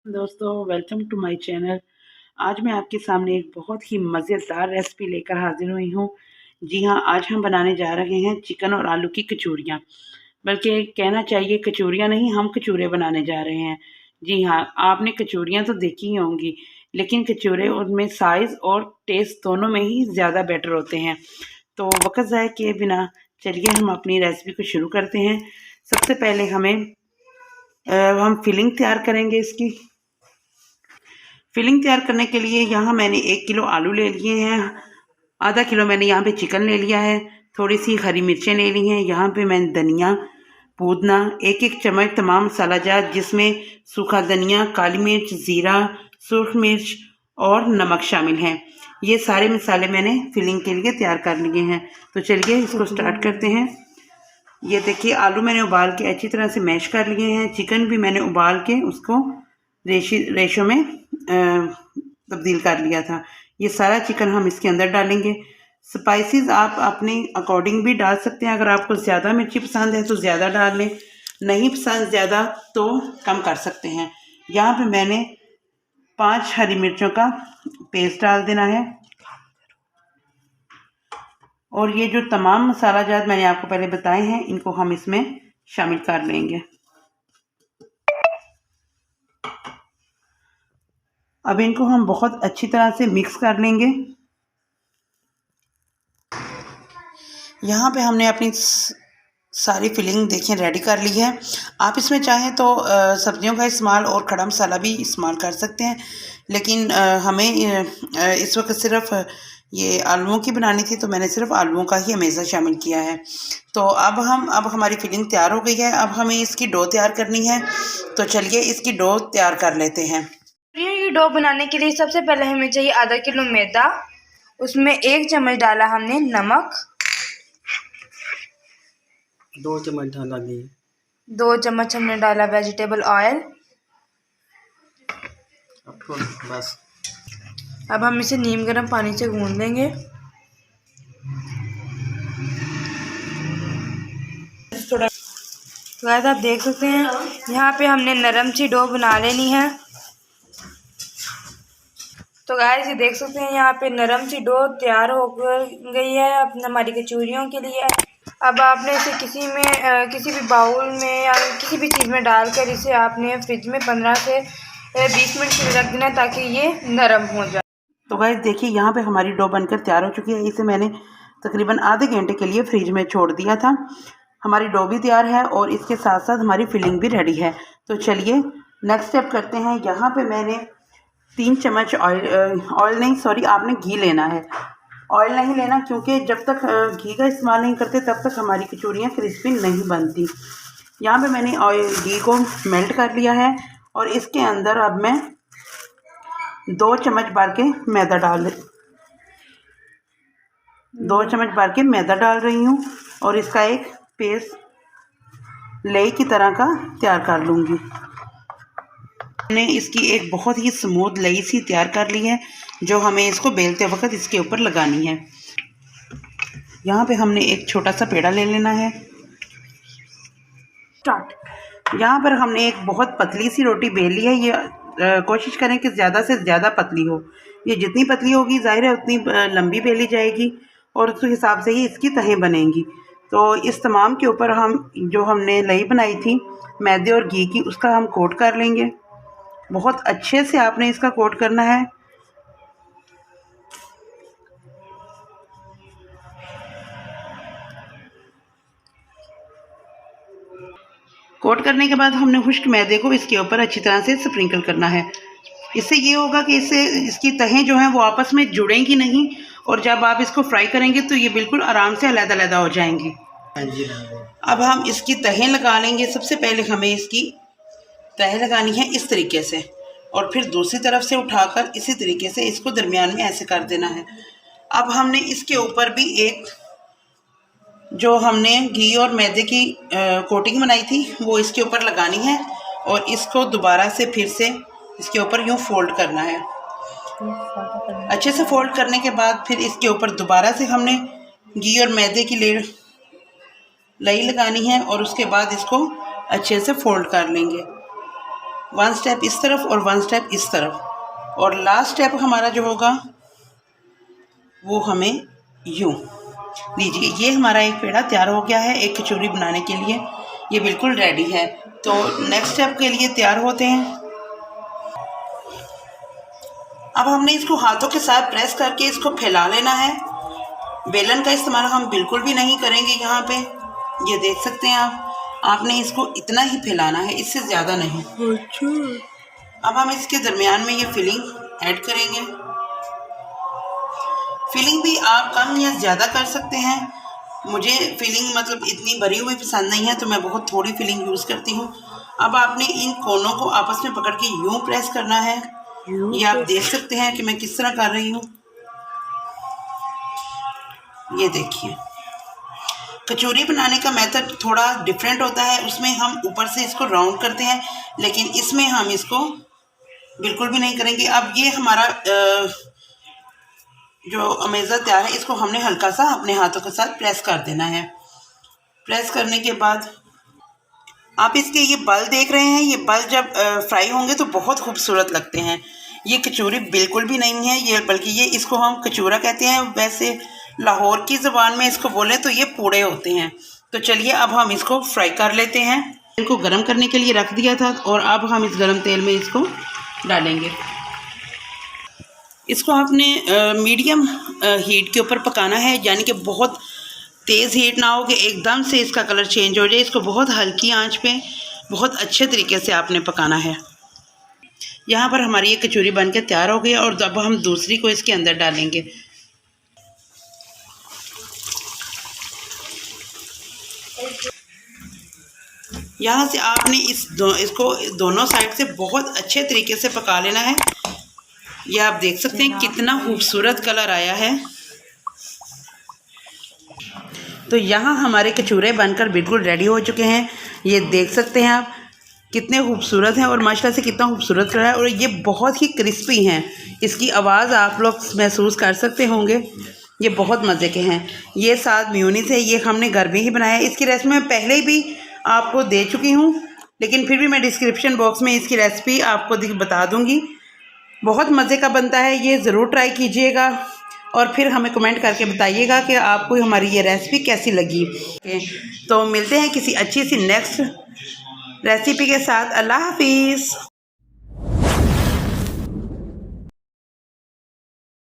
दोस्तों, welcome to my channel. आज मैं आपके सामने एक बहुत ही मज़ेदार रेसिपी लेकर हाजिर हुई हूँ। जी हाँ, आज हम बनाने जा रहे हैं चिकन और आलू की कचौरियाँ। बल्कि कहना चाहिए कचौरियाँ नहीं, हम कचौरे बनाने जा रहे हैं। जी हाँ, आपने कचौरियाँ तो देखी ही होंगी, लेकिन कचौरे उनमें साइज़ और टेस्ट दोनों में ही ज़्यादा बेटर होते हैं। तो वक़्त ज़ाया किए बिना चलिए हम अपनी रेसिपी को शुरू करते हैं। सबसे पहले हम फिलिंग तैयार करेंगे इसकी। फिलिंग तैयार करने के लिए यहाँ मैंने 1 किलो आलू ले लिए हैं, आधा किलो मैंने यहाँ पे चिकन ले लिया है, थोड़ी सी हरी मिर्चें ले ली हैं, यहाँ पे मैंने धनिया, पुदीना, एक चम्मच तमाम मसाला जात जिसमें सूखा धनिया, काली मिर्च, ज़ीरा, सुर्ख मिर्च और नमक शामिल हैं। ये सारे मसाले मैंने फिलिंग के लिए तैयार कर लिए हैं। तो चलिए इसको स्टार्ट करते हैं। ये देखिए आलू मैंने उबाल के अच्छी तरह से मैश कर लिए हैं, चिकन भी मैंने उबाल के उसको रेशो में तब्दील कर लिया था। ये सारा चिकन हम इसके अंदर डालेंगे। स्पाइसेस आप अपने अकॉर्डिंग भी डाल सकते हैं, अगर आपको ज़्यादा मिर्ची पसंद है तो ज़्यादा डाल लें, नहीं पसंद ज़्यादा तो कम कर सकते हैं। यहाँ पे मैंने 5 हरी मिर्चों का पेस्ट डाल देना है और ये जो तमाम मसाला जात मैंने आपको पहले बताए हैं इनको हम इसमें शामिल कर लेंगे। अब इनको हम बहुत अच्छी तरह से मिक्स कर लेंगे। यहाँ पे हमने अपनी सारी फिलिंग देखें रेडी कर ली है। आप इसमें चाहें तो सब्जियों का इस्तेमाल और खड़ा मसाला भी इस्तेमाल कर सकते हैं, लेकिन हमें इस वक्त सिर्फ ये आलूओं की बनानी थी तो मैंने सिर्फ आलूओं का ही हमेशा शामिल किया है। तो अब हमारी फिलिंग तैयार हो गई है। अब हमें इसकी डो तैयार करनी है, तो चलिए इसकी डो तैयार कर लेते हैं। ये डो बनाने के लिए सबसे पहले हमें चाहिए आधा किलो मैदा, उसमें 1 चम्मच डाला हमने नमक, 2 चम्मच डाला घी, 2 चम्मच हमने डाला वेजिटेबल ऑयल। बस अब हम इसे नीम गर्म पानी से गूंद लेंगे। तो गाइस आप देख सकते हैं यहाँ पे हमने नरम सी डो बना लेनी है। तो गाइस ये देख सकते हैं यहाँ पे नरम सी डो तैयार हो गई है अब हमारी कचौरियों के लिए। अब आपने इसे किसी भी बाउल में या किसी भी चीज़ में डालकर इसे आपने फ्रिज में 15 से 20 मिनट के लिए रख देना ताकि ये नरम हो जाए। तो गाइस देखिए यहाँ पे हमारी डो बनकर तैयार हो चुकी है। इसे मैंने तकरीबन आधे घंटे के लिए फ्रिज में छोड़ दिया था। हमारी डो भी तैयार है और इसके साथ साथ हमारी फिलिंग भी रेडी है। तो चलिए नेक्स्ट स्टेप करते हैं। यहाँ पे मैंने 3 चम्मच ऑयल नहीं सॉरी आपने घी लेना है। ऑयल नहीं लेना क्योंकि जब तक घी का इस्तेमाल नहीं करते तब तक हमारी कचौरियाँ क्रिस्पी नहीं बनती। यहाँ पे मैंने घी को मेल्ट कर लिया है और इसके अंदर अब मैं 2 चम्मच भर के मैदा डाल रही हूँ और इसका एक पेस्ट लेई की तरह का तैयार कर लूँगी। मैंने इसकी एक बहुत ही स्मूथ लेई सी तैयार कर ली है जो हमें इसको बेलते वक्त इसके ऊपर लगानी है। यहाँ पे हमने एक छोटा सा पेड़ा ले लेना है। यहाँ पर हमने एक बहुत पतली सी रोटी बेल ली है। ये कोशिश करें कि ज़्यादा से ज़्यादा पतली हो। ये जितनी पतली होगी ज़ाहिर है उतनी लंबी बेली जाएगी और उस हिसाब से ही इसकी तहें बनेंगी। तो इस तमाम के ऊपर हम जो हमने लई बनाई थी मैदे और घी की उसका हम कोट कर लेंगे। बहुत अच्छे से आपने इसका कोट करना है। कोट करने के बाद हमने खुश्क मैदे को इसके ऊपर अच्छी तरह से स्प्रिंकल करना है। इससे ये होगा कि इसकी तहें जो हैं वो आपस में जुड़ेंगी नहीं और जब आप इसको फ्राई करेंगे तो ये बिल्कुल आराम से अलग-अलग हो जाएंगी। अब हम इसकी तहें लगा लेंगे। सबसे पहले हमें इसकी तह लगानी है इस तरीके से और फिर दूसरी तरफ से उठाकर इसी तरीके से इसको दरमियान में ऐसे कर देना है। अब हमने इसके ऊपर भी एक जो हमने घी और मैदे की कोटिंग बनाई थी वो इसके ऊपर लगानी है और इसको दोबारा से फिर से इसके ऊपर यूँ फोल्ड करना है। अच्छे से फोल्ड करने के बाद फिर इसके ऊपर दोबारा से हमने घी और मैदे की लई लगानी है और उसके बाद इसको अच्छे से फोल्ड कर लेंगे। 1 स्टेप इस तरफ और 1 स्टेप इस तरफ, और लास्ट स्टेप हमारा जो होगा वो हमें यूँ। लीजिए, ये हमारा एक पेड़ा तैयार हो गया है एक कचौरी बनाने के लिए, ये बिल्कुल रेडी है। तो नेक्स्ट स्टेप के लिए तैयार होते हैं। अब हमने इसको हाथों के साथ प्रेस करके इसको फैला लेना है। बेलन का इस्तेमाल हम बिल्कुल भी नहीं करेंगे यहाँ पे, ये देख सकते हैं आप। आपने इसको इतना ही फैलाना है, इससे ज़्यादा नहीं। अब हम इसके दरमियान में ये फिलिंग ऐड करेंगे। फिलिंग भी आप कम या ज़्यादा कर सकते हैं। मुझे फिलिंग मतलब इतनी भरी हुई पसंद नहीं है, तो मैं बहुत थोड़ी फिलिंग यूज़ करती हूँ। अब आपने इन कोनों को आपस में पकड़ के यूँ प्रेस करना है। ये आप देख सकते हैं कि मैं किस तरह कर रही हूँ। ये देखिए, कचौरी बनाने का मेथड थोड़ा डिफरेंट होता है। उसमें हम ऊपर से इसको राउंड करते हैं, लेकिन इसमें हम इसको बिल्कुल भी नहीं करेंगे। अब ये हमारा जो अमेज़ा तैयार है, इसको हमने हल्का सा अपने हाथों के साथ प्रेस कर देना है। प्रेस करने के बाद आप इसके ये बल देख रहे हैं, ये बल जब फ्राई होंगे तो बहुत खूबसूरत लगते हैं। ये कचौरी बिल्कुल भी नहीं है ये, बल्कि ये इसको हम कचौरा कहते हैं। वैसे लाहौर की ज़बान में इसको बोलें तो ये पूड़े होते हैं। तो चलिए अब हम इसको फ्राई कर लेते हैं। इनको गर्म करने के लिए रख दिया था और अब हम इस गर्म तेल में इसको डालेंगे। इसको आपने मीडियम हीट के ऊपर पकाना है, यानी कि बहुत तेज़ हीट ना हो कि एकदम से इसका कलर चेंज हो जाए। इसको बहुत हल्की आंच पे बहुत अच्छे तरीके से आपने पकाना है। यहाँ पर हमारी ये कचौरी बन के तैयार हो गई और अब हम दूसरी को इसके अंदर डालेंगे। यहाँ से आपने इसको दोनों साइड से बहुत अच्छे तरीके से पका लेना है। ये आप देख सकते हैं कितना खूबसूरत कलर आया है। तो यहाँ हमारे कचौरे बनकर बिल्कुल रेडी हो चुके हैं। ये देख सकते हैं आप कितने खूबसूरत हैं और माशाल्लाह से कितना खूबसूरत कलर है, और ये बहुत ही क्रिस्पी हैं। इसकी आवाज़ आप लोग महसूस कर सकते होंगे। ये बहुत मज़े के हैं। ये साथ मेयोनीज़ है, ये हमने घर में ही बनाया है। इसकी रेसिपी मैं पहले भी आपको दे चुकी हूँ, लेकिन फिर भी मैं डिस्क्रिप्शन बॉक्स में इसकी रेसिपी आपको बता दूँगी। बहुत मज़े का बनता है, ये ज़रूर ट्राई कीजिएगा और फिर हमें कमेंट करके बताइएगा कि आपको हमारी ये रेसिपी कैसी लगी। तो मिलते हैं किसी अच्छी सी नेक्स्ट रेसिपी के साथ। अल्लाह हाफिज़।